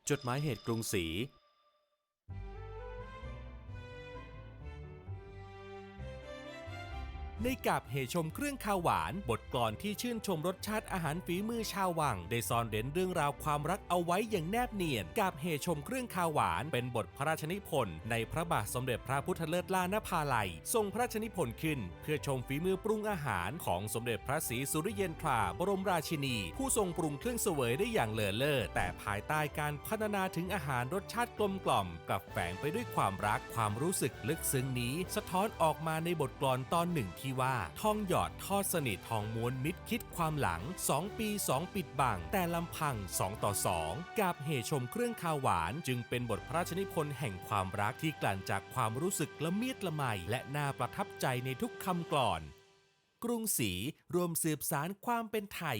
จดหมายเหตุกรุงศรีในกาบเหชมเครื่องคาวหวานบทกลอนที่ชื่นชมรสชาติอาหารฝีมือชาววังได้ซ่อนเร้นเรื่องราวความรักเอาไว้อย่างแนบเนียนกาบเหชมเครื่องคาวหวานเป็นบทพระราชนิพนธ์ในพระบาทสมเด็จพระพุทธเลิศล่านภาลัยทรงพระราชนิพนธ์ขึ้นเพื่อชมฝีมือปรุงอาหารของสมเด็จพระศรีสุริเยนทราบรมราชินีผู้ทรงปรุงเครื่องเสวยได้อย่างเลอเลิศแต่ภายใต้การพรรณนาถึงอาหารรสชาติกลมกล่อมกลับแฝงไปด้วยความรักความรู้สึกลึกซึ้งนี้สะท้อนออกมาในบทกลอนตอนหนึ่งที่ว่าทองหยอดทอดสนิททองม้วนมิตรคิดความหลัง2 ปี 2 ปิดบังแต่ลำพัง2 ต่อ 2กาบเหชมเครื่องคาวหวานจึงเป็นบทพระราชนิพนธ์แห่งความรักที่กลั่นจากความรู้สึกละเมียดละไมและน่าประทับใจในทุกคำกลอนกรุงศรีรวมสืบสานความเป็นไทย